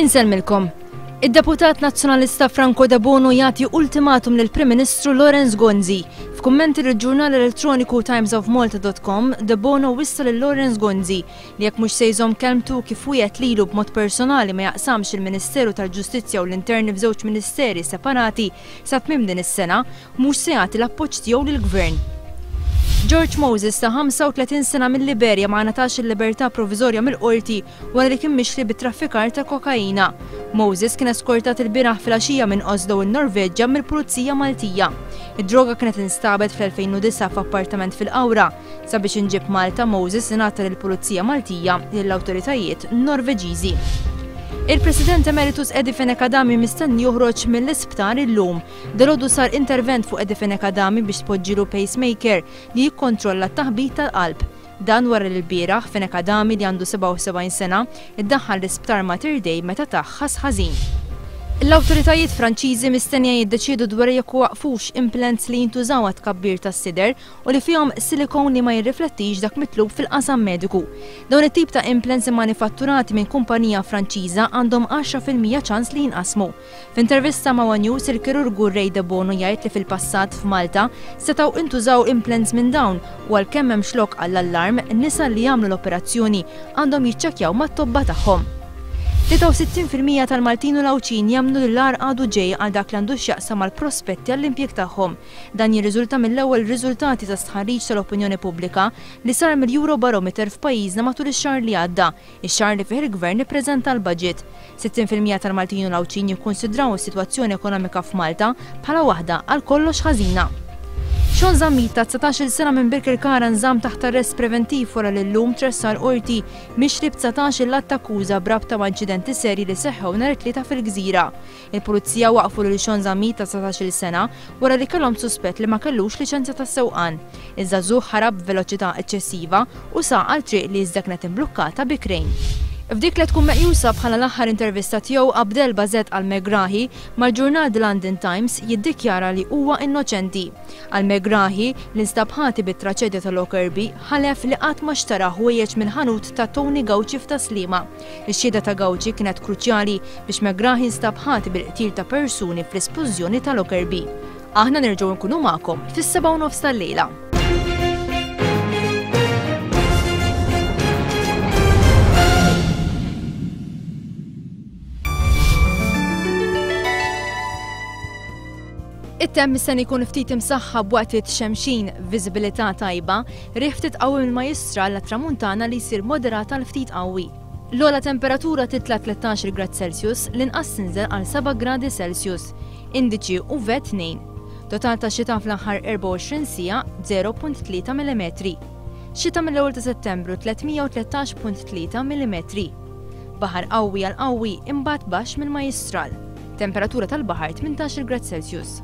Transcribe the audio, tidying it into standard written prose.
Inselmilkom. Id-Deputat Nazzjonalista Franco De Bono jagħti ultimatum lill-Prim Ministru Laurence Gonzi. F'kummenti lill-ġurnal elettroniku timesofmalta.com, De Bono wissa lil Laurence Gonzi li jekk mhux se jżomm kelmtu kif wieħed lilu b'mod personali ma jaqsamx il-Ministeru tal-Ġustizzja u l-Interni f'żewġ ministeri separati sa tmiem din is-sena, mhux se jagħti l-appoġġ tiegħu lill-Gvern. George Moses ta' 35 sena mill-Liberja ma ngħatax il-libertà provviżorja mill-qorti wara li kien mixli bit-traffikar ta' kokaina. Moses kien eskortat il-bieraħ filgħaxija minn Oslo in-Norveġġja mill-Pulizija Maltija. Id-droga kienet instabet fl-2009 f'appartament fil-Qawra. Sabiex inġib Malta, Moses ingħata lill-Pulizija Maltija lill-awtoritajiet Norveġiżi. Il-President Emeritus Edi Fenekadami mistenni joħroġ mill-isptar illum. Dalgħodu sar intervent fuq Edi Fenekadami biex tpoġġilu pacemaker li jikkontrolla t-taħbit tal-qalb. Dan wara l-bieraħ Fenekadami li għandu 77 sena iddaħħal l-isptar Mater Dei meta taħħas ħażin. L-awtoritajiet Franċiżi mistennija jiddeċiedu dwar jekk waqfux implants li jintużaw għat tkabbir tas-sider u li fihom silikon li ma jirriflettix dak mitlub fil-qasam mediku. Dawn it-tip ta' implants immanifatturati minn kumpanija Franċiża għandhom 10% ċans li jinqasmu. F'intervista ma' One News, il-kirurgu Ray De Bono jgħid li fil-passat f'Malta setgħu intużaw implants minn dawn u għalkemm hemm xlokk għall-allarm, in-nisa li jagħmlu l-operazzjoni għandhom jiċċekkjaw mat-tobba tagħhom. 63% tal-Maltin u l-Awċin jemmnu li l-għar għadu ġej għal dak li għandu x'jaqsam mal-prospetti għall-impjeg tagħhom. Dan jirriżulta mill-ewwel riżultati ta' stħarriġ tal-opinjoni pubblika li sar mill-Eurobarometer f'pajjiżna matul ix-xahar li għadda, ix-xahar li fih il-Gvern ippreżenta l-baġġett. 60% tal-Maltin u l-Awċin jikkonsidraw is-sitwazzjoni ekonomika f'Malta bħala waħda għal kollox ħażina. Xon Zammita 19 sena minn Birkirkara nżamm taħt arrest preventiv wara li llum tressa l-qorti mixli b'19 il-lat takkuża brabta ma' inċidenti serji li seħħew nhar it-tlieta fil-Gżira. Il-Pulizija waqfu lil Xon Zammita 19 sena wara li kellhom suspett li ma kellux liċenzja tas-sewqan. Iż-żagħżugħ ħarab b'veloċità eċċessiva u saq għal triq li iżda kienet imblukkata bikrejn. F'dik li tkun meqjusa bħala l-aħħar intervista tiegħu Abdel Bazet Al-Megrahi mal-ġurnal The London Times jiddikjara li huwa innoċenti. Al-Megrahi li nstab ħati bit-traċedja ta' Lockerbie ħalef li qatt ma xtara ħwejjeġ mill-ħanut ta' Tony Gauci f'Taslima. Ix-xhieda ta' Gauci kienet kruċjali biex Megrahi nstab ħati bil-qtil ta' persuni fl-esplużjoni ta' Lockerbie. Aħna nerġgħu nkunu magħkom fis-7:30 tal-lejla. It-temm issa jkun ftit imsaħħa b'waqt xemxin, viżibilità tajba, riħ ftit qawwi mill-Majjistra għal tramuntana li jsir moderata l ftit qawwi. L-ogħla temperatura titla' 13 grad Celsius, l-inqas tinżel għal 7 gradi Celsius. Indiċi UV 2. Total ta' xita fl-aħħar 24 siegħa 0.3 mm. Xita mill-ewwel ta' Settembru 313.3 mm. Baħar qawwi għal qawwi imbagħad baxx mill-Majjistral. Temperatura tal-baħar 18 grad Celsius.